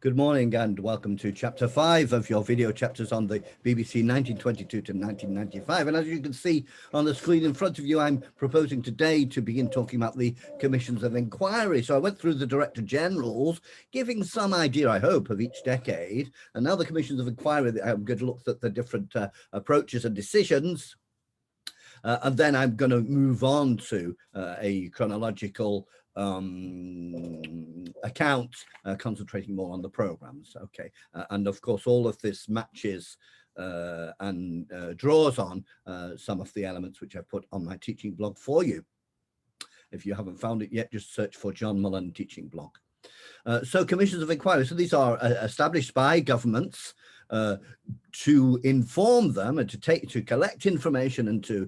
Good morning and welcome to chapter 5 of your video chapters on the BBC 1922 to 1995. And as you can see on the screen in front of you, I'm proposing today to begin talking about the commissions of inquiry. So I went through the Director Generals, giving some idea, I hope, of each decade. And now the commissions of inquiry, I'm going to look at the different approaches and decisions. And then I'm going to move on to a chronological account, concentrating more on the programs. Okay, and of course all of this matches and draws on some of the elements which I've put on my teaching blog for you. If you haven't found it yet, just search for John Mullen teaching blog. So commissions of inquiry, so these are established by governments to inform them and to collect information and to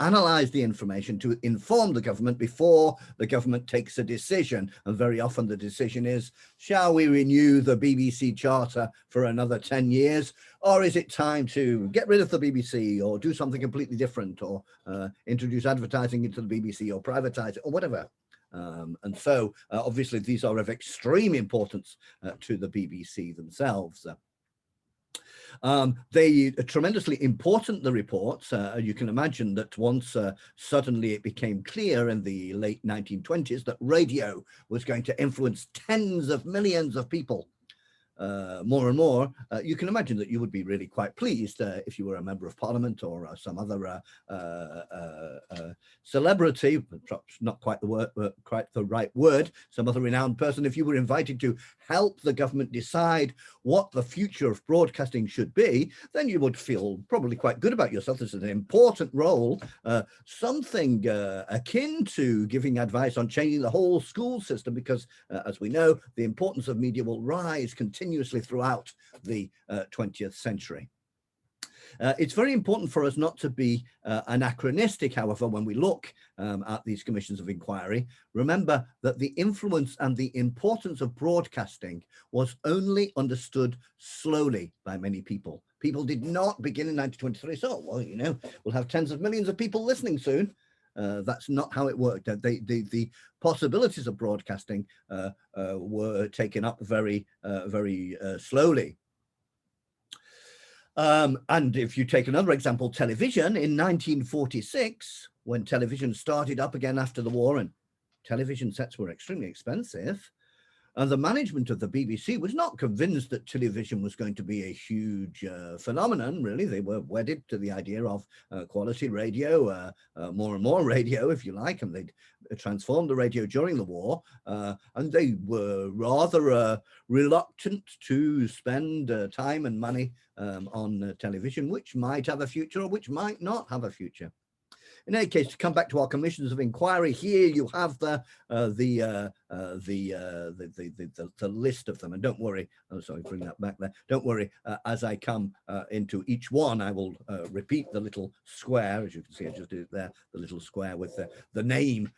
analyze the information, to inform the government before the government takes a decision. And very often the decision is, shall we renew the BBC charter for another 10 years? Or is it time to get rid of the BBC or do something completely different, or introduce advertising into the BBC or privatize it or whatever? And so obviously these are of extreme importance to the BBC themselves. They are tremendously important, the reports. You can imagine that once suddenly it became clear in the late 1920s that radio was going to influence tens of millions of people more and more, you can imagine that you would be really quite pleased if you were a member of parliament or some other celebrity, perhaps not quite the right word, some other renowned person. If you were invited to help the government decide what the future of broadcasting should be, then you would feel probably quite good about yourself. This is an important role, something akin to giving advice on changing the whole school system, because as we know, the importance of media will rise continuously throughout the 20th century. It's very important for us not to be anachronistic, however, when we look at these commissions of inquiry. Remember that the influence and the importance of broadcasting was only understood slowly by many people. People did not begin in 1923, so, well, you know, we'll have tens of millions of people listening soon. That's not how it worked. The possibilities of broadcasting were taken up very slowly. And if you take another example, television, in 1946, when television started up again after the war, and television sets were extremely expensive, and the management of the BBC was not convinced that television was going to be a huge phenomenon, really. They were wedded to the idea of quality radio, more and more radio, if you like, and they'd transformed the radio during the war. And they were rather reluctant to spend time and money on television, which might have a future or which might not have a future. In any case, to come back to our commissions of inquiry, here you have the list of them. And don't worry, oh, sorry, bring that back there. Don't worry, as I come into each one, I will repeat the little square. As you can see, I just did it there, the little square with the name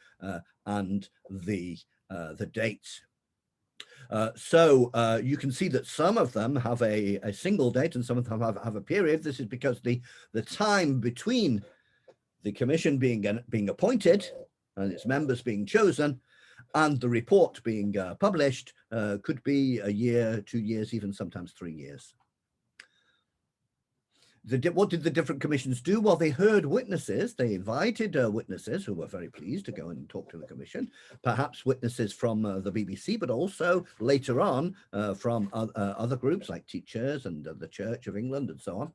and the dates. So you can see that some of them have a single date and some of them have a period. This is because the time between the commission being appointed and its members being chosen and the report being published could be a year, 2 years, even sometimes 3 years. What did the different commissions do? Well, they heard witnesses. They invited witnesses who were very pleased to go and talk to the commission, perhaps witnesses from the BBC, but also later on from other groups like teachers and the Church of England and so on.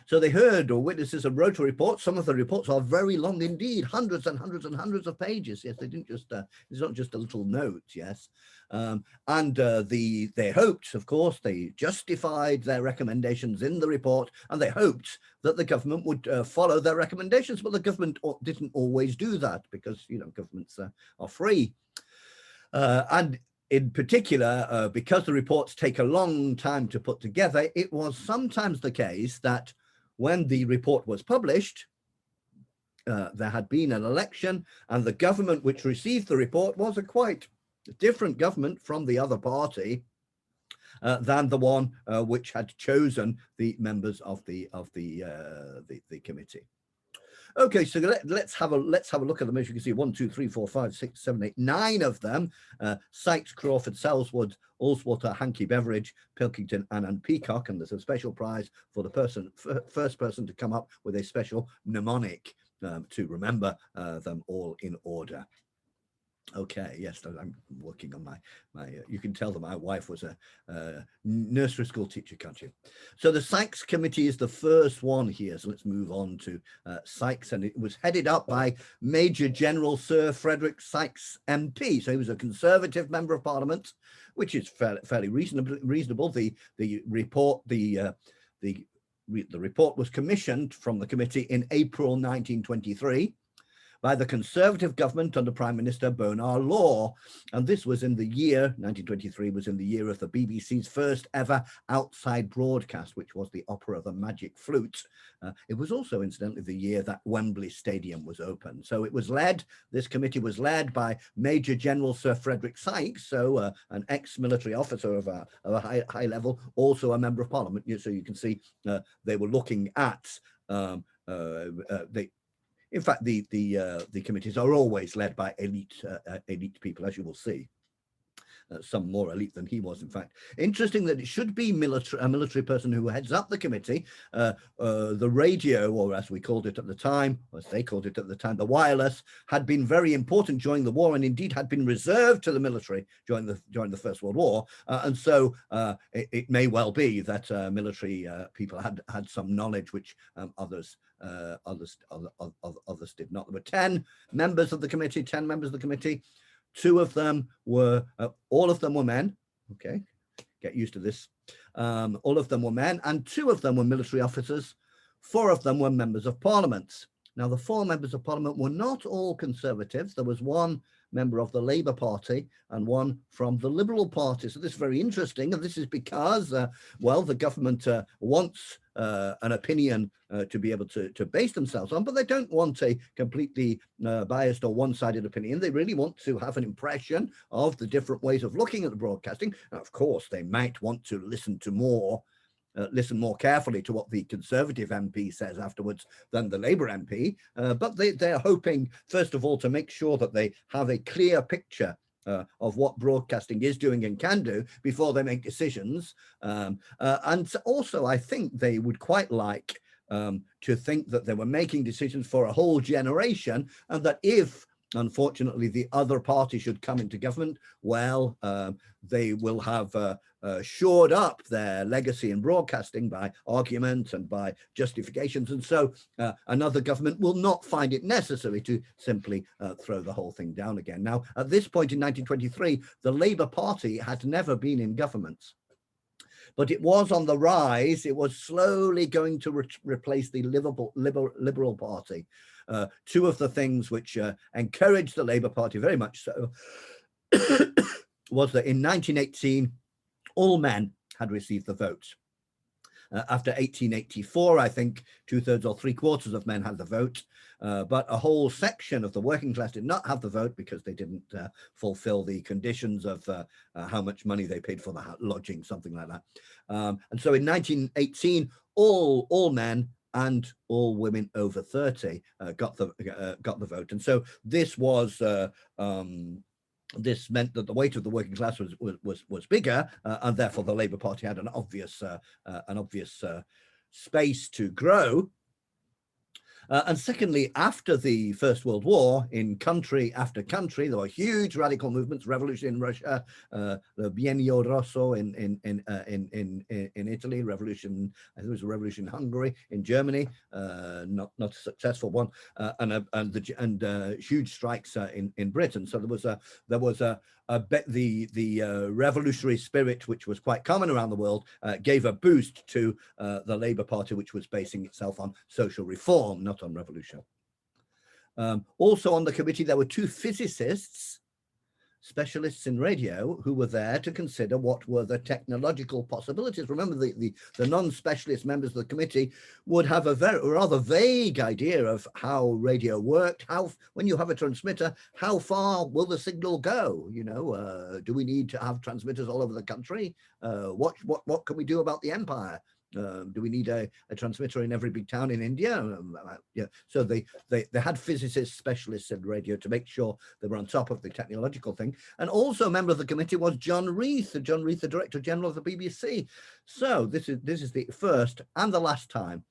So they heard or witnesses and wrote a report. Some of the reports are very long indeed, hundreds and hundreds and hundreds of pages. Yes, they didn't just, it's not just a little note, yes. They hoped, of course, they justified their recommendations in the report, and they hoped that the government would follow their recommendations, but the government didn't always do that because, you know, governments are free. And in particular, because the reports take a long time to put together, it was sometimes the case that when the report was published, there had been an election, and the government which received the report was a quite different government from the other party than the one which had chosen the members of the committee. Okay, so let's have a look at them. As you can see, 1, 2, 3, 4, 5, 6, 7, 8, 9 of them. Sykes, Crawford, Selswood, Ullswater, Hankey, Beveridge, Pilkington, and Peacock. And there's a special prize for the first person to come up with a special mnemonic to remember them all in order. Okay, yes, I'm working on my you can tell that my wife was a nursery school teacher, can't you? So the Sykes Committee is the first one here. So let's move on to Sykes, and it was headed up by Major General Sir Frederick Sykes, MP. So he was a Conservative member of Parliament, which is fairly reasonable. The report was commissioned from the committee in April 1923. By the Conservative government under Prime Minister Bonar Law. And this was in the year, 1923 was in the year of the BBC's first ever outside broadcast, which was the opera The Magic Flute. It was also, incidentally, the year that Wembley Stadium was opened. So this committee was led by Major General Sir Frederick Sykes, so an ex-military officer of a high level, also a member of Parliament. So you can see they were looking at in fact, the committees are always led by elite people, as you will see. Some more elite than he was, in fact. Interesting that it should be a military person who heads up the committee. The radio, or as we called it at the time, or as they called it at the time, the wireless, had been very important during the war, and indeed had been reserved to the military during the First World War. And so it may well be that military people had some knowledge which others did not. There were 10 members of the committee. 2 of them were, all of them were men. Okay, get used to this. All of them were men, and 2 of them were military officers. 4 of them were members of Parliament. Now, the 4 members of Parliament were not all Conservatives. There was 1 member of the Labour Party and 1 from the Liberal Party. So this is very interesting, and this is because, well, the government wants an opinion to be able to base themselves on, but they don't want a completely biased or one-sided opinion. They really want to have an impression of the different ways of looking at the broadcasting. And of course, they might want to listen more carefully to what the Conservative MP says afterwards than the Labour MP, but they're hoping, first of all, to make sure that they have a clear picture of what broadcasting is doing and can do before they make decisions. And also, I think they would quite like to think that they were making decisions for a whole generation, and that if, unfortunately, the other party should come into government, well, they will have shored up their legacy in broadcasting by argument and by justifications. And so another government will not find it necessary to simply throw the whole thing down again. Now, at this point in 1923, the Labour Party had never been in government, but it was on the rise. It was slowly going to replace the Liberal Party. 2 of the things which encouraged the Labour Party very much so was that in 1918, all men had received the vote. After 1884, I think 2/3 or 3/4 of men had the vote, but a whole section of the working class did not have the vote because they didn't fulfill the conditions of how much money they paid for the lodging, something like that. And so in 1918, all men and all women over 30 got the vote. And so this was this meant that the weight of the working class was bigger, and therefore the Labour Party had an obvious space to grow. And secondly, after the First World War, in country after country, there were huge radical movements: revolution in Russia, the Biennio Rosso in Italy, revolution, I think it was a revolution in Hungary, in Germany, not a successful one, and huge strikes in Britain. So there was the revolutionary spirit, which was quite common around the world, gave a boost to the Labour Party, which was basing itself on social reform, not on revolution. Also on the committee, there were 2 physicists, specialists in radio, who were there to consider what were the technological possibilities. Remember, the non-specialist members of the committee would have a rather vague idea of how radio worked. When you have a transmitter, how far will the signal go? You know, do we need to have transmitters all over the country? What can we do about the empire? Do we need a transmitter in every big town in India? Yeah. So they had physicists, specialists in radio to make sure they were on top of the technological thing. And also a member of the committee was John Reeves, the Director General of the BBC. So this is the first and the last time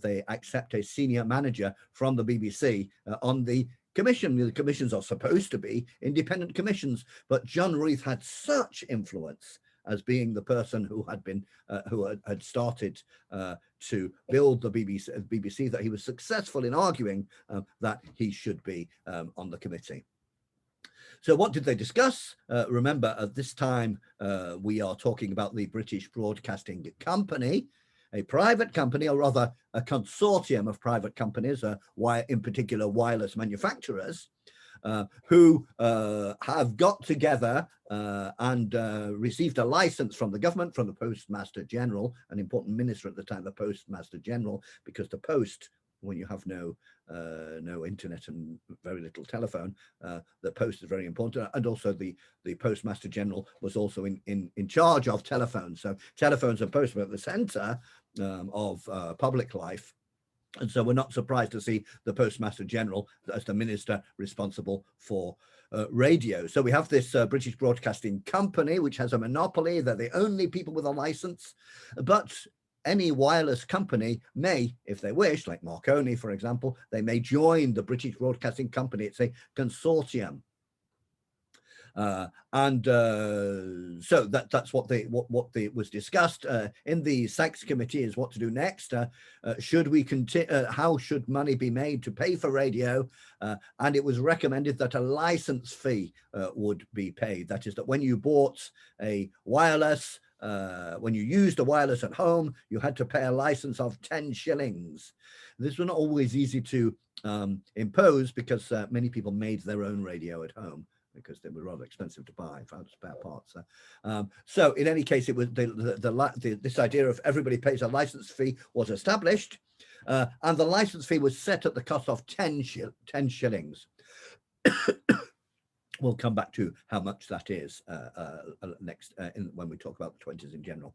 they accept a senior manager from the BBC on the commission. The commissions are supposed to be independent commissions, but John Reeves had such influence as being the person who had started to build the BBC, that he was successful in arguing that he should be on the committee. So what did they discuss? Remember, at this time, we are talking about the British Broadcasting Company, a private company, or rather a consortium of private companies, in particular wireless manufacturers, who have got together and received a license from the government, from the Postmaster General, an important minister at the time, the Postmaster General, because the post, when you have no internet and very little telephone, the post is very important. And also the Postmaster General was also in charge of telephones. So telephones and post were at the center of public life. And so we're not surprised to see the Postmaster General as the minister responsible for radio. So we have this British Broadcasting Company, which has a monopoly. They're the only people with a license. But any wireless company may, if they wish, like Marconi, for example, they may join the British Broadcasting Company. It's a consortium. So that's what was discussed in the Sykes Committee, is what to do next. Should we continue? How should money be made to pay for radio? And it was recommended that a license fee would be paid. That is, that when you bought a wireless, when you used a wireless at home, you had to pay a license of 10 shillings. This was not always easy to impose, because many people made their own radio at home, because they were rather expensive to buy, found spare parts. So in any case, it was this idea of everybody pays a license fee was established, and the license fee was set at the cost of 10 shillings. We'll come back to how much that is next when we talk about the 20s in general.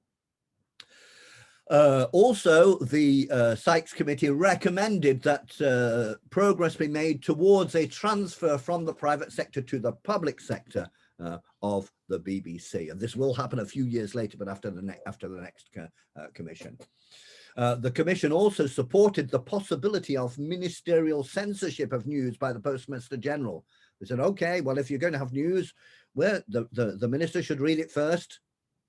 Also, the Sykes Committee recommended that progress be made towards a transfer from the private sector to the public sector of the BBC, and this will happen a few years later, but after the next commission. The commission also supported the possibility of ministerial censorship of news by the Postmaster General. They said, okay, well, if you're going to have news, well, the minister should read it first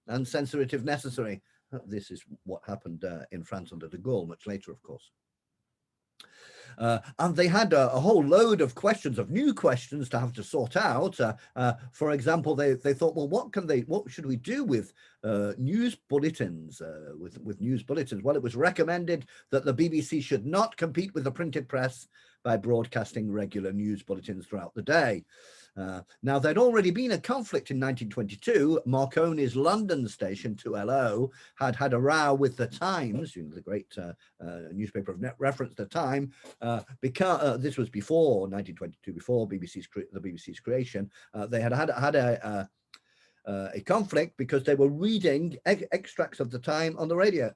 and censor it if necessary. This is what happened in France under de Gaulle, much later, of course. And they had a whole load of questions, of new questions to have to sort out. For example, they thought, well, what should we do with news bulletins? With news bulletins, well, it was recommended that the BBC should not compete with the printed press by broadcasting regular news bulletins throughout the day. Now, there'd already been a conflict in 1922. Marconi's London station, 2LO, had a row with the Times, the great newspaper of net reference at the time, because this was before 1922, before the BBC's creation. They had a conflict because they were reading extracts of the Times on the radio.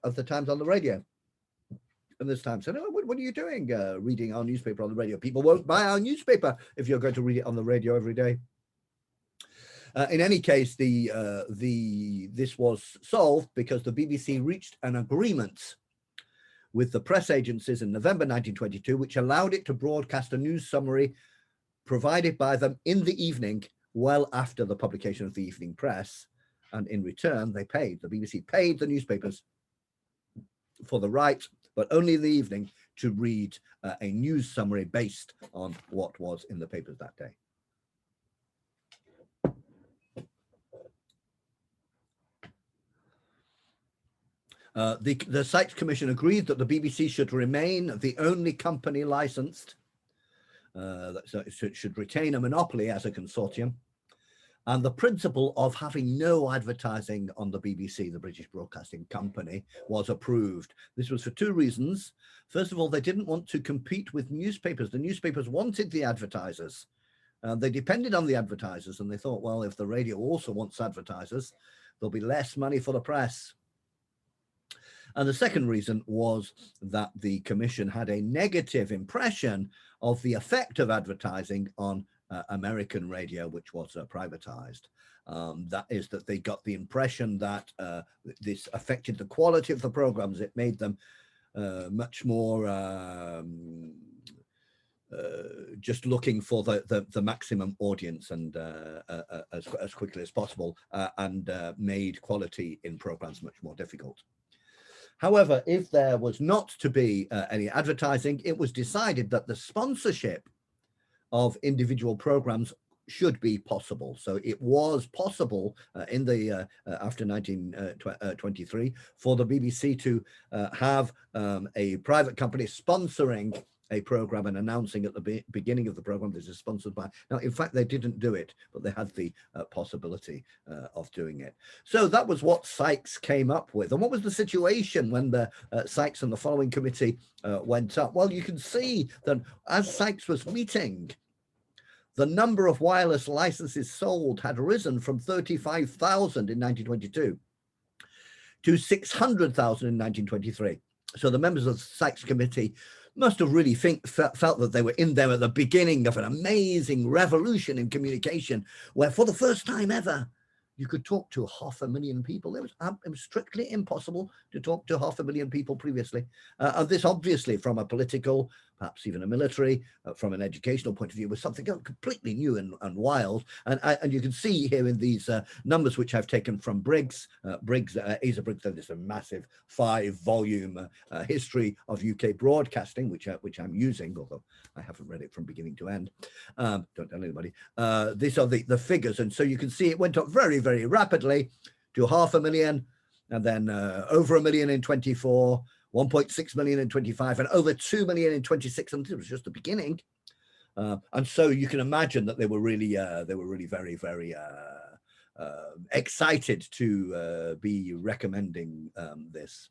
And this Time said, oh, what are you doing reading our newspaper on the radio? People won't buy our newspaper if you're going to read it on the radio every day. In any case, this was solved because the BBC reached an agreement with the press agencies in November 1922, which allowed it to broadcast a news summary provided by them in the evening, well after the publication of the evening press. And in return, the BBC paid the newspapers for the right, but only in the evening, to read a news summary based on what was in the papers that day. The Sykes Commission agreed that the BBC should remain the only company licensed, so it should retain a monopoly as a consortium. And the principle of having no advertising on the BBC, the British Broadcasting Company, was approved. This was for two reasons. First of all, they didn't want to compete with newspapers. The newspapers wanted the advertisers. They depended on the advertisers, and they thought, well, if the radio also wants advertisers, there'll be less money for the press. And the second reason was that the commission had a negative impression of the effect of advertising on American radio, which was privatized. That is, that they got the impression that this affected the quality of the programs. It made them much more just looking for the maximum audience and as quickly as possible, and made quality in programs much more difficult. However, if there was not to be any advertising, it was decided that the sponsorship of individual programs should be possible. So it was possible in the after 1923 for the BBC to have a private company sponsoring a program and announcing at the beginning of the program this is sponsored by. Now, in fact, they didn't do it, but they had the possibility of doing it. So that was what Sykes came up with. And what was the situation when the Sykes and the following committee went up? Well, you can see that as Sykes was meeting, the number of wireless licenses sold had risen from 35,000 in 1922 to 600,000 in 1923. So the members of the Sykes Committee must have really felt that they were in there at the beginning of an amazing revolution in communication, where for the first time ever, you could talk to 500,000 people. It was strictly impossible to talk to 500,000 people previously. And this obviously from a political, perhaps even a military, from an educational point of view, was something completely new and wild. And you can see here in these numbers, which I've taken from Briggs. Asa Briggs, this a massive 5-volume history of UK broadcasting, which I'm using, although I haven't read it from beginning to end. Don't tell anybody. These are the figures. And so you can see it went up very, very rapidly to 500,000, and then over 1 million in 24, 1.6 million in 25, and over 2 million in 26. And it was just the beginning. And so you can imagine that they were really very, very excited to be recommending this.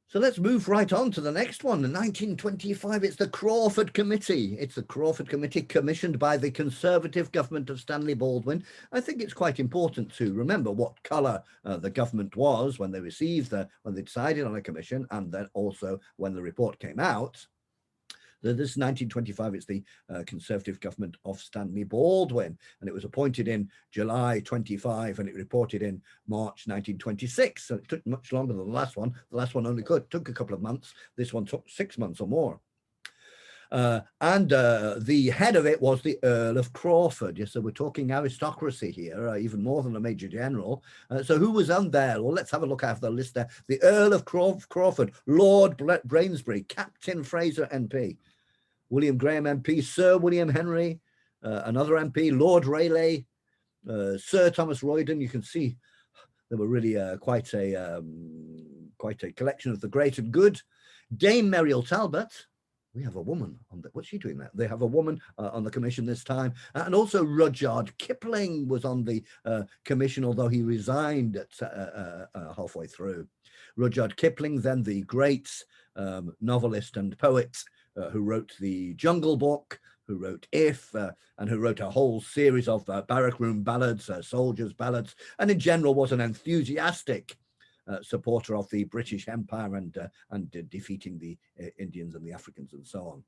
So let's move right on to the next one. In 1925, it's the Crawford Committee. It's the Crawford Committee commissioned by the Conservative government of Stanley Baldwin. I think it's quite important to remember what colour the government was when they when they decided on a commission, and then also when the report came out. This is 1925, it's the Conservative government of Stanley Baldwin, and it was appointed in July 25, and it reported in March 1926. So it took much longer than the last one. The last one only took a couple of months. This one took 6 months or more. And the head of it was the Earl of Crawford. Yes, so we're talking aristocracy here, even more than a Major General. So who was on there? Well, let's have a look at the list there. The Earl of Crawford, Lord Brainsbury, Captain Fraser MP, William Graham MP, Sir William Henry, another MP, Lord Rayleigh, Sir Thomas Royden. You can see there were really quite a collection of the great and good. Dame Muriel Talbot. We have a woman on the, what's she doing there? They have a woman on the commission this time. And also Rudyard Kipling was on the commission, although he resigned at halfway through. Rudyard Kipling, then the great novelist and poet who wrote the Jungle Book, who wrote If, and who wrote a whole series of barrack room ballads, soldiers' ballads, and in general was an enthusiastic supporter of the British Empire and defeating the Indians and the Africans and so on.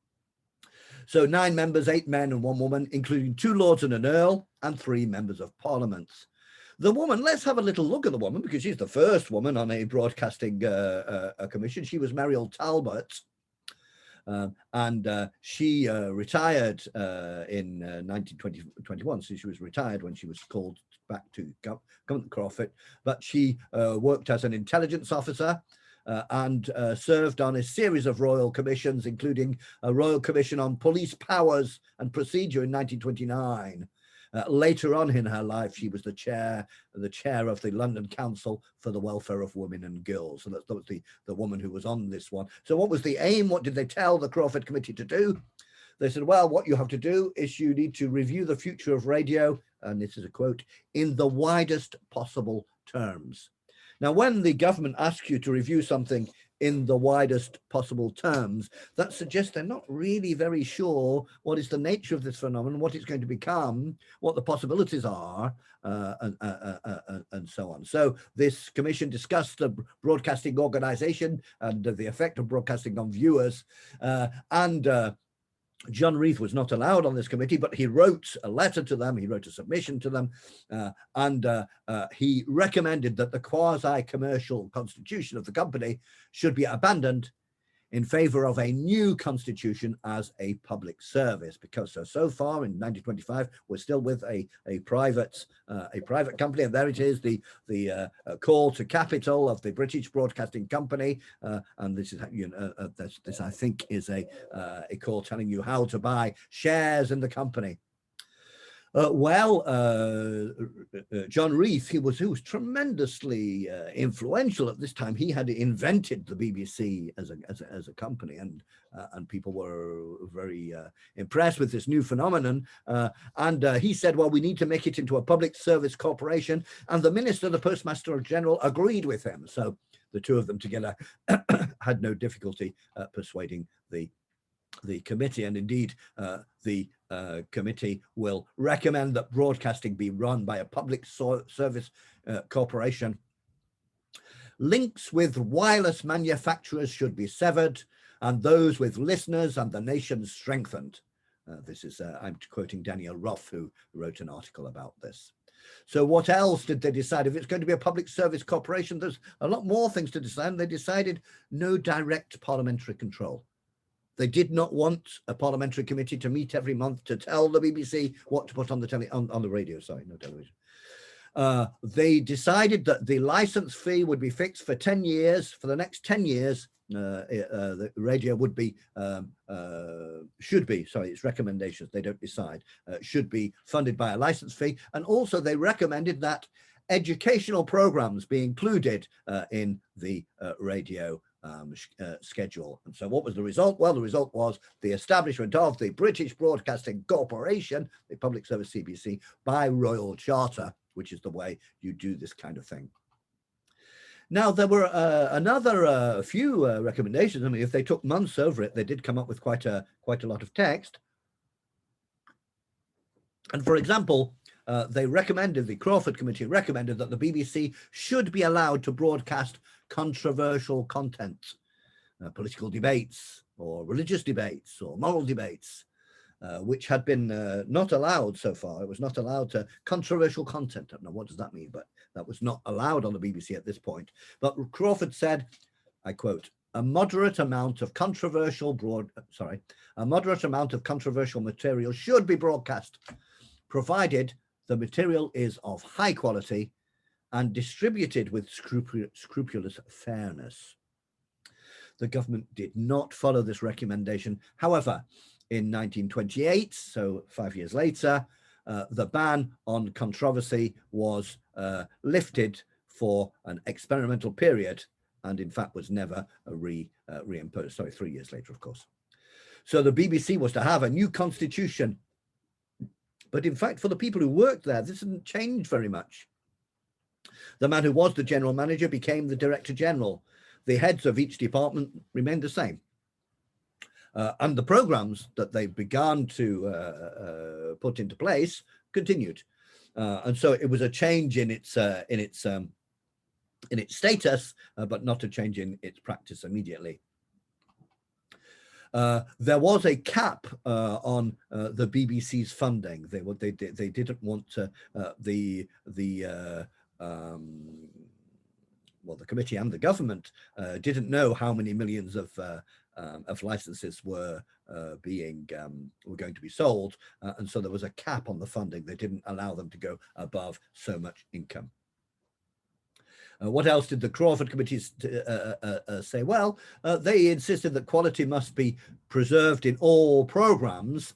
So 9 members, 8 men and 1 woman, including 2 lords and an earl, and 3 members of parliament. The woman, let's have a little look at the woman, because she's the first woman on a broadcasting commission. She was Muriel Talbot. And she retired in 1921, so she was retired when she was called back to Government Crawford, but she worked as an intelligence officer and served on a series of royal commissions, including a royal commission on police powers and procedure in 1929. Later on in her life, she was the chair of the London Council for the Welfare of Women and Girls. So that was the woman who was on this one. So what was the aim? What did they tell the Crawford Committee to do? They said, well, what you have to do is you need to review the future of radio, and this is a quote, in the widest possible terms. Now, when the government asks you to review something in the widest possible terms, that suggests they're not really very sure what is the nature of this phenomenon, what it's going to become, what the possibilities are, and so on. So this commission discussed the broadcasting organization and the effect of broadcasting on viewers, and John Reeves was not allowed on this committee, but he wrote a letter to them, he wrote a submission to them, and he recommended that the quasi-commercial constitution of the company should be abandoned in favor of a new constitution as a public service, because so far in 1925 we're still with a private company, and there it is, the call to capital of the British Broadcasting Company, and this is this I think is a call telling you how to buy shares in the company. John Reeves, he was tremendously influential at this time. He had invented the BBC as a company, and people were very impressed with this new phenomenon. And he said, well, we need to make it into a public service corporation. And the Minister, the Postmaster General, agreed with him. So the two of them together had no difficulty persuading the committee, and indeed the committee will recommend that broadcasting be run by a public service corporation. Links with wireless manufacturers should be severed, and those with listeners and the nation strengthened. This is, I'm quoting Daniel Roth, who wrote an article about this. So what else did they decide? If it's going to be a public service corporation, there's a lot more things to decide. They decided no direct parliamentary control. They did not want a parliamentary committee to meet every month to tell the BBC what to put on the on the radio. Sorry, no television. They decided that the license fee would be fixed for 10 years. For the next 10 years, the radio would be should be, sorry, it's recommendations, they don't decide, should be funded by a license fee. And also they recommended that educational programs be included in the radio schedule. And so what was the result? Well, the result was the establishment of the British Broadcasting Corporation, the public service CBC, by royal charter, which is the way you do this kind of thing. Now, there were another few recommendations. I mean, if they took months over it, they did come up with quite a lot of text. And for example, the Crawford Committee recommended that the BBC should be allowed to broadcast controversial content, political debates or religious debates or moral debates, which had been not allowed so far. It was not allowed to controversial content. I don't know what does that mean, but that was not allowed on the BBC at this point. But Crawford said, I quote, a moderate amount of controversial material should be broadcast, provided the material is of high quality and distributed with scrupulous fairness. The government did not follow this recommendation. However, in 1928, so 5 years later, the ban on controversy was lifted for an experimental period, and in fact was never reimposed. Sorry, 3 years later, of course. So the BBC was to have a new constitution. But in fact, for the people who worked there, this didn't change very much. The man who was the general manager became the director general. The heads of each department remained the same. And the programs that they began to put into place continued. And so it was a change in its status, but not a change in its practice immediately. There was a cap on the BBC's funding. They didn't want to, the committee and the government didn't know how many millions of licenses were going to be sold, and so there was a cap on the funding. They didn't allow them to go above so much income. What else did the Crawford Committee say? Well, they insisted that quality must be preserved in all programs.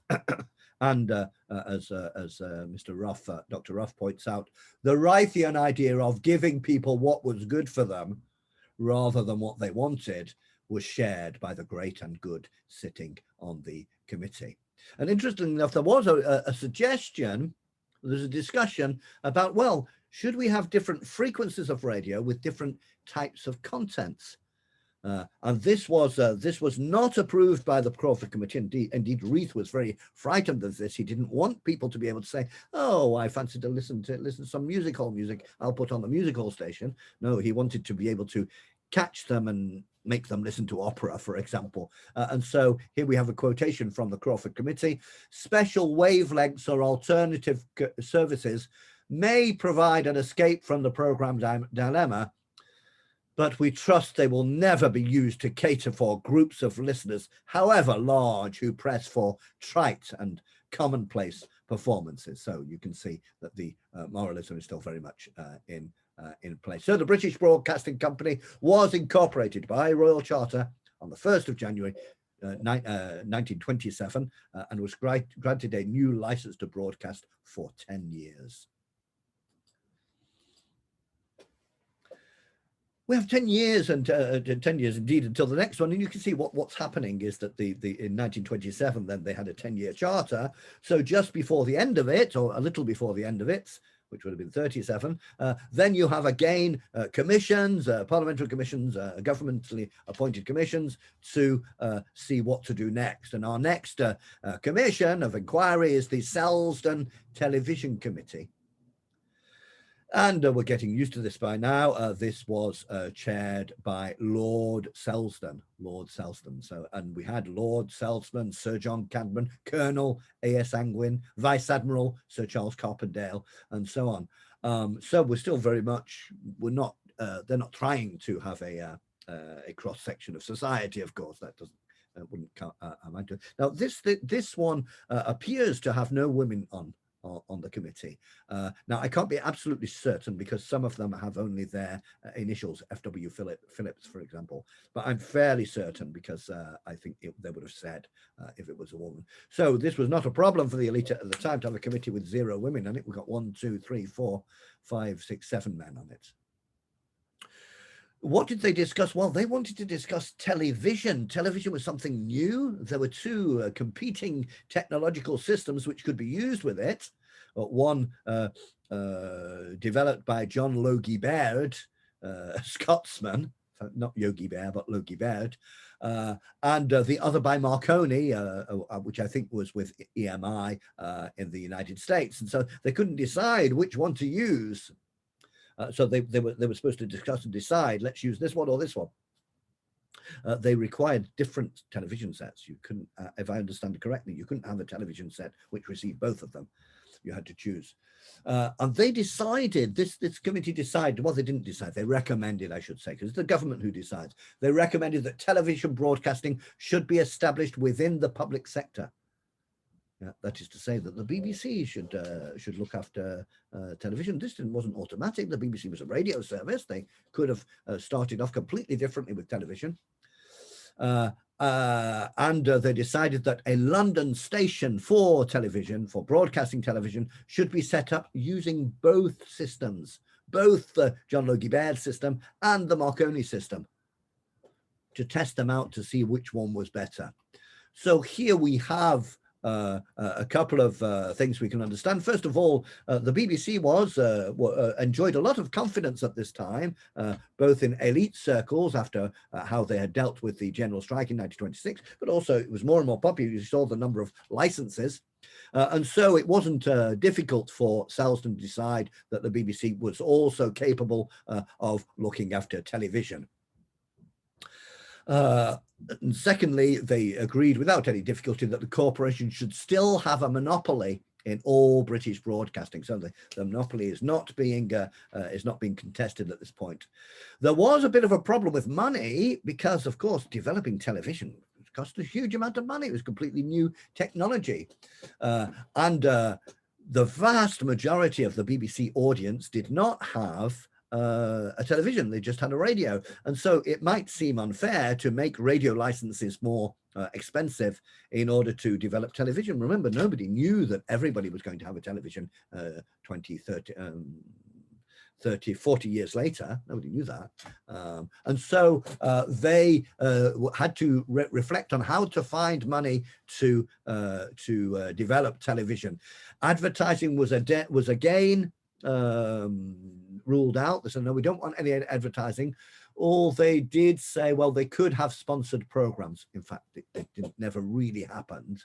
And as Mr. Ruff, Dr. Ruff points out, the Reithian idea of giving people what was good for them rather than what they wanted was shared by the great and good sitting on the committee. And interestingly enough, there was a suggestion, there's a discussion about, well, should we have different frequencies of radio with different types of contents? And this was not approved by the Crawford Committee. Indeed, Reeves was very frightened of this. He didn't want people to be able to say, "Oh, I fancy to listen to some music hall music. I'll put on the music hall station." No, he wanted to be able to catch them and make them listen to opera, for example. And so here we have a quotation from the Crawford Committee: "Special wavelengths or alternative services may provide an escape from the program dilemma, but we trust they will never be used to cater for groups of listeners, however large, who press for trite and commonplace performances." So you can see that the moralism is still very much in place. So the British Broadcasting Company was incorporated by Royal Charter on the 1st of January 1927 and was granted a new license to broadcast for 10 years. We have 10 years and 10 years indeed until the next one. And you can see what's happening is that in 1927, then they had a 10-year charter. So just before the end of it, or a little before the end of it, which would have been 37, then you have again commissions, parliamentary commissions, governmentally appointed commissions to see what to do next. And our next commission of inquiry is the Selsdon Television Committee. And we're getting used to this by now. This was chaired by Lord Selsdon. So, and we had Lord Selsdon, Sir John Cadman, Colonel A.S. Angwin, Vice Admiral Sir Charles Carpendale, and so on. So we're still very much, they're not trying to have a cross section of society, of course. That wouldn't amount to. Now this one appears to have no women on the committee. Now, I can't be absolutely certain because some of them have only their initials, F.W. Phillips, for example, but I'm fairly certain because I think they would have said if it was a woman. So this was not a problem for the elite at the time to have a committee with 0 women on it. We've got 1, 2, 3, 4, 5, 6, 7 men on it. What did they discuss? Well, they wanted to discuss television. Television was something new. There were 2 competing technological systems which could be used with it. One developed by John Logie Baird, a Scotsman, not Yogi Bear, but Logie Baird, and the other by Marconi, which I think was with EMI in the United States. And so they couldn't decide which one to use. So they were supposed to discuss and decide, let's use this one or this one. They required different television sets. You couldn't, if I understand it correctly, you couldn't have a television set which received both of them. You had to choose. And they decided, this committee decided, well, they didn't decide, they recommended, I should say, because it's the government who decides. They recommended that television broadcasting should be established within the public sector. That is to say that the BBC should look after television. This wasn't automatic. The BBC was a radio service. They could have started off completely differently with television. And they decided that a London station for television, for broadcasting television, should be set up using both systems, both the John Logie Baird system and the Marconi system, to test them out to see which one was better. So here we have a couple of things we can understand. First of all, the BBC enjoyed a lot of confidence at this time, both in elite circles after how they had dealt with the general strike in 1926, but also it was more and more popular. You saw the number of licenses. And so it wasn't difficult for Selsdon to decide that the BBC was also capable of looking after television. And secondly, they agreed without any difficulty that the corporation should still have a monopoly in all British broadcasting. So the monopoly is not being contested at this point. There was a bit of a problem with money because, of course, developing television cost a huge amount of money. It was completely new technology, and the vast majority of the BBC audience did not have a television. They just had a radio. And so it might seem unfair to make radio licenses more expensive in order to develop television. Remember, nobody knew that everybody was going to have a television 20, 30, 30, 40 years later. Nobody knew that. And so they had to reflect on how to find money to develop television. Advertising was again ruled out. They said, no, we don't want any advertising. Or they did say, well, they could have sponsored programs. In fact, it never really happened.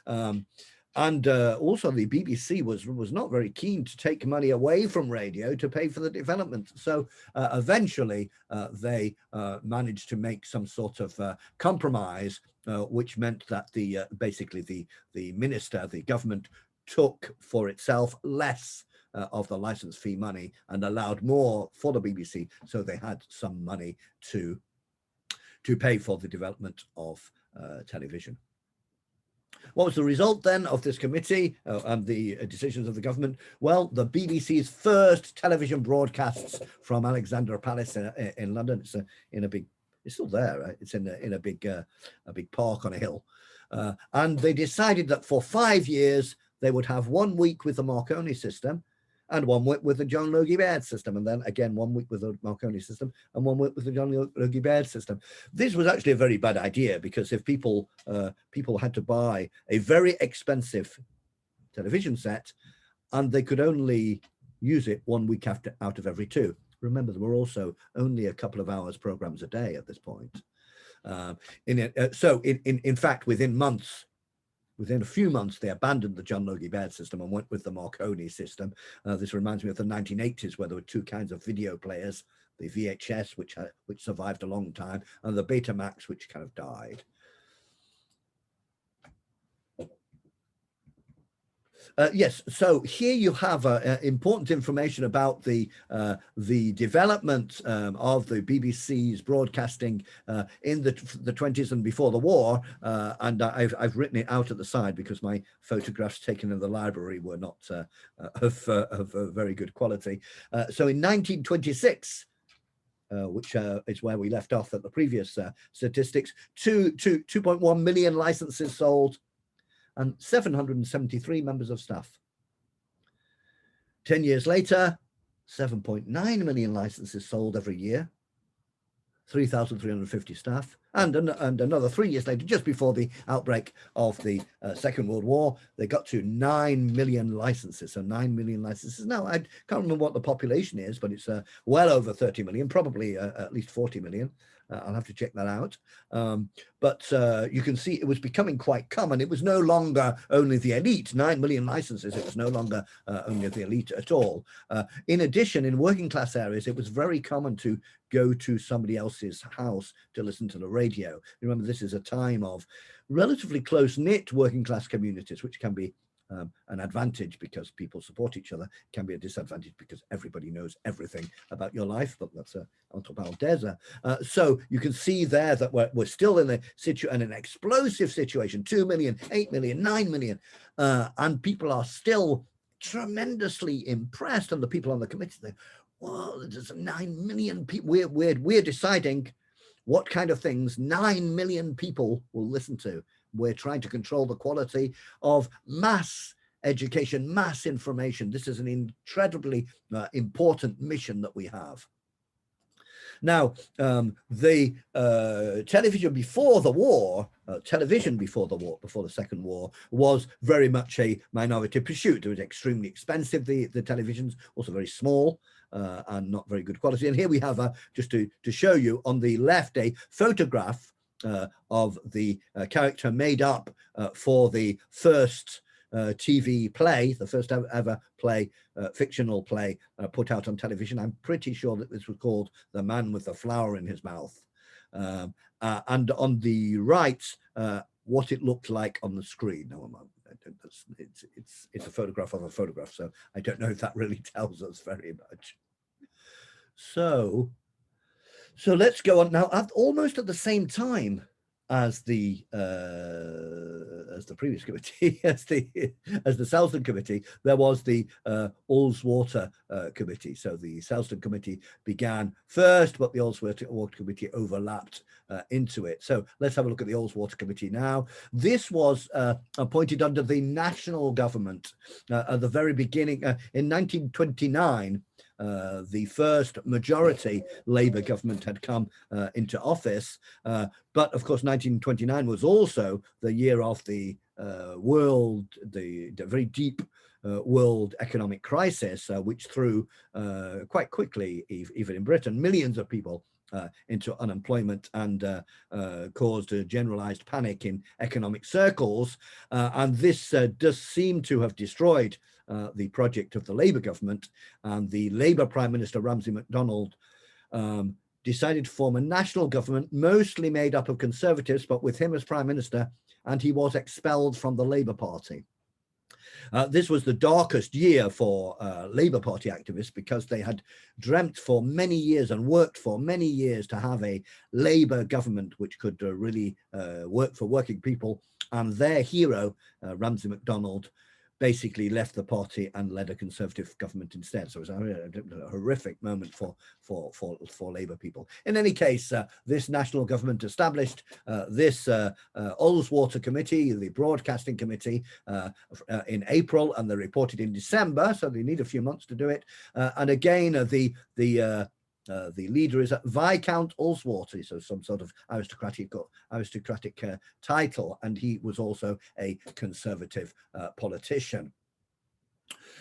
And also the BBC was not very keen to take money away from radio to pay for the development. So eventually they managed to make some sort of compromise, which meant that basically the minister, the government, took for itself less of the license fee money and allowed more for the BBC. So they had some money to pay for the development of television. What was the result then of this committee and the decisions of the government? Well, the BBC's first television broadcasts from Alexandra Palace in London. It's in a big, it's still there. Right? It's in a big park on a hill. And they decided that for 5 years they would have 1 week with the Marconi system, and 1 week with the John Logie Baird system, and then again 1 week with the Marconi system, and 1 week with the John Logie Baird system. This was actually a very bad idea, because if people had to buy a very expensive television set, and they could only use it 1 week out of every 2. Remember, there were also only a couple of hours programs a day at this point. In fact, within a few months, they abandoned the John Logie Baird system and went with the Marconi system. This reminds me of the 1980s, where there were 2 kinds of video players: the VHS, which survived a long time, and the Betamax, which kind of died. Yes, so here you have important information about the development of the BBC's broadcasting in the 20s and before the war, and I've written it out at the side because my photographs taken in the library were not of very good quality. So in 1926, which is where we left off at the previous statistics, 2.1 million licenses sold, and 773 members of staff. 10 years later, 7.9 million licenses sold every year, 3,350 staff, and another 3 years later, just before the outbreak of the Second World War, they got to 9 million licenses. So 9 million licenses. Now, I can't remember what the population is, but it's well over 30 million, probably at least 40 million. I'll have to check that out. But you can see it was becoming quite common. It was no longer only the elite. 9 million licenses. It was no longer only the elite at all. In addition, in working class areas, it was very common to go to somebody else's house to listen to the radio. Remember, this is a time of relatively close-knit working class communities, which can be an advantage because people support each other. It can be a disadvantage because everybody knows everything about your life, but that's entre parenthèses. So you can see there that we're still in an explosive situation: 2 million, 8 million, 9 million, and people are still tremendously impressed. And the people on the committee say, well, there's 9 million people. We're deciding what kind of things 9 million people will listen to. We're trying to control the quality of mass education, mass information. This is an incredibly important mission that we have. Now, the television before the war, before the Second War, was very much a minority pursuit. It was extremely expensive, the televisions, also very small and not very good quality. And here we have, just to show you, on the left, a photograph of the character made up for the first TV play, the first ever play, fictional play put out on television. I'm pretty sure that this was called The Man with the Flower in His Mouth. And on the right, what it looked like on the screen. Now, it's a photograph of a photograph, so I don't know if that really tells us very much. So let's go on now. Almost at the same time as the previous committee, as the Selsdon Committee, there was the Ullswater Committee. So the Selsdon Committee began first, but the Ullswater Committee overlapped into it. So let's have a look at the Ullswater Committee now. This was appointed under the national government at the very beginning. In 1929, the first majority Labour government had come into office, but of course 1929 was also the year of the very deep world economic crisis, which threw quite quickly, even in Britain, millions of people into unemployment and caused a generalized panic in economic circles. And this does seem to have destroyed the project of the Labour government. And the Labour Prime Minister, Ramsay MacDonald, decided to form a national government, mostly made up of Conservatives, but with him as Prime Minister, and he was expelled from the Labour Party. This was the darkest year for Labour Party activists, because they had dreamt for many years and worked for many years to have a Labour government which could really work for working people. And their hero, Ramsay MacDonald, basically left the party and led a Conservative government instead. So it was a horrific moment for Labour people. In any case, this national government established this Ullswater Committee, the Broadcasting Committee, in April, and they reported in December, so they need a few months to do it. And again, the leader is Viscount Ullswater, so some sort of aristocratic title, and he was also a Conservative politician.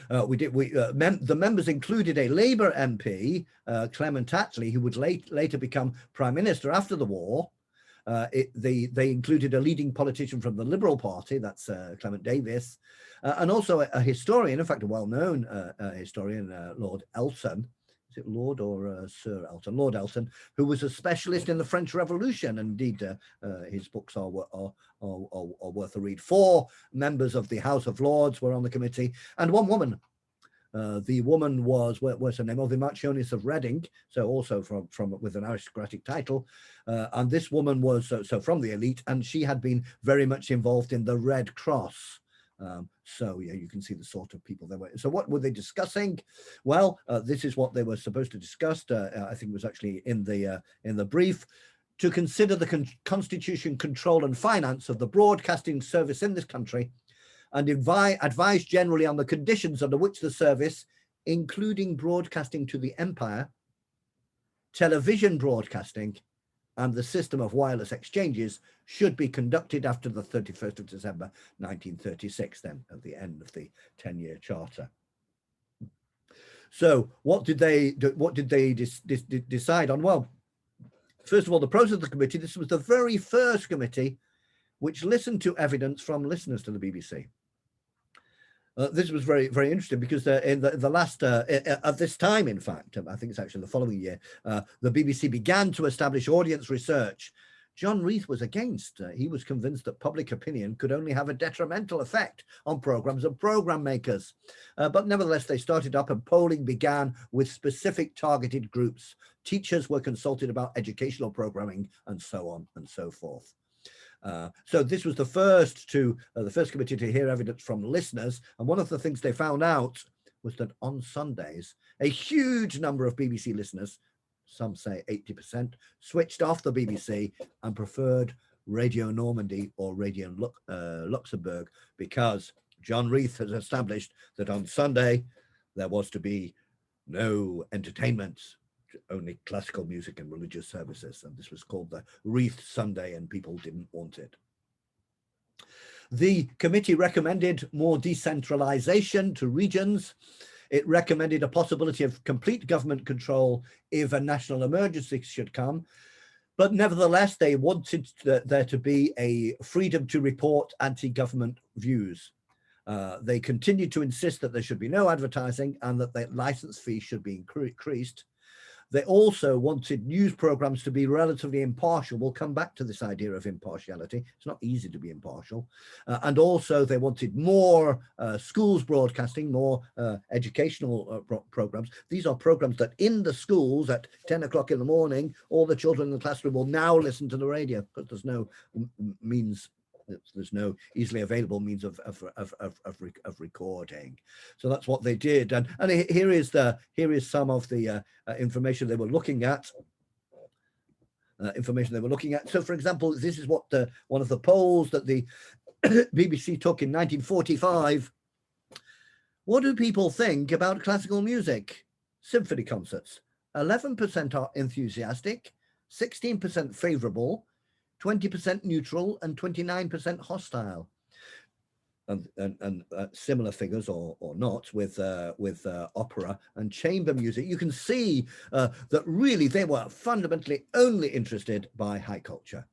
The members included a Labour MP, Clement Attlee, who would later become Prime Minister after the war. They included a leading politician from the Liberal Party, that's Clement Davis, and also a historian, in fact, a well-known historian, Lord Elton. Is it Lord or Sir Elton? Lord Elton, who was a specialist in the French Revolution. And indeed, his books are worth a read. 4 members of the House of Lords were on the committee, and 1 woman. The woman was, what's her name? The Marchioness of Reading, so also from with an aristocratic title. And this woman was so from the elite, and she had been very much involved in the Red Cross. So yeah, you can see the sort of people they were. So what were they discussing? Well, this is what they were supposed to discuss. I think it was actually in the brief: to consider the constitution, control and finance of the broadcasting service in this country, and advise generally on the conditions under which the service, including broadcasting to the Empire, television broadcasting, and the system of wireless exchanges should be conducted after the 31st of December 1936, then at the end of the 10-year charter. So what did they decide on? Well, first of all, the process of the committee. This was the very first committee which listened to evidence from listeners to the BBC. This was very, very interesting, because in the last, at this time, in fact, I think it's actually the following year, the BBC began to establish audience research. John Reeves was against. He was convinced that public opinion could only have a detrimental effect on programmes and programme makers. But nevertheless, they started up, and polling began with specific targeted groups. Teachers were consulted about educational programming, and so on and so forth. So this was the first committee to hear evidence from listeners. And one of the things they found out was that on Sundays, a huge number of BBC listeners, some say 80%, switched off the BBC and preferred Radio Normandy or Radio Luxembourg, because John Reeves has established that on Sunday there was to be no entertainment, only classical music and religious services. And this was called the Reeves Sunday, and people didn't want it. The committee recommended more decentralization to regions. It recommended a possibility of complete government control if a national emergency should come. But nevertheless, they wanted there to be a freedom to report anti-government views. They continued to insist that there should be no advertising and that the license fee should be increased. They also wanted news programs to be relatively impartial. We'll come back to this idea of impartiality. It's not easy to be impartial. And also they wanted more schools broadcasting, more educational programs. These are programs that in the schools at 10 o'clock in the morning, all the children in the classroom will now listen to the radio, because there's no means. There's no easily available means of recording. So that's what they did. And here is some of the information they were looking at. So, for example, this is what one of the polls that the BBC took in 1945. What do people think about classical music? Symphony concerts. 11% are enthusiastic, 16% favourable, 20% neutral, and 29% hostile. similar figures or not with opera and chamber music. You can see that really they were fundamentally only interested by high culture.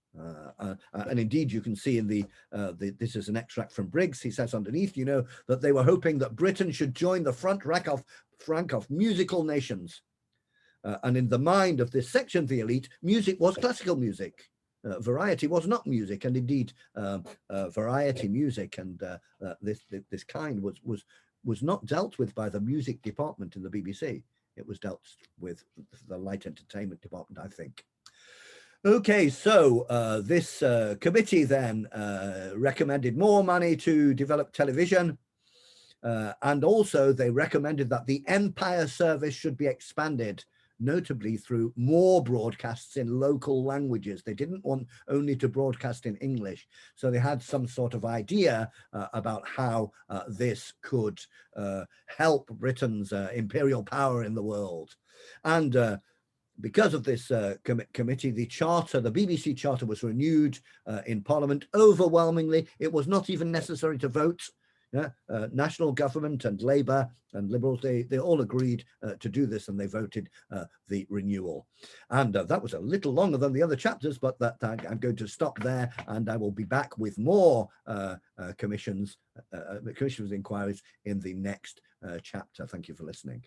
And indeed, you can see in this is an extract from Briggs. He says underneath, you know, that they were hoping that Britain should join the front rank of musical nations. And in the mind of this section of the elite, music was classical music. Variety was not music, and indeed, variety music and this kind was not dealt with by the music department in the BBC. It was dealt with the light entertainment department, I think. Okay, so this committee then recommended more money to develop television, and also they recommended that the Empire service should be expanded, notably through more broadcasts in local languages. They didn't want only to broadcast in English. So they had some sort of idea about how this could help Britain's imperial power in the world. And because of this committee, the BBC charter was renewed in Parliament overwhelmingly. It was not even necessary to vote. National government and Labour and Liberals, they all agreed to do this, and they voted the renewal. And that was a little longer than the other chapters, but I'm going to stop there, and I will be back with more commission's inquiries in the next chapter. Thank you for listening.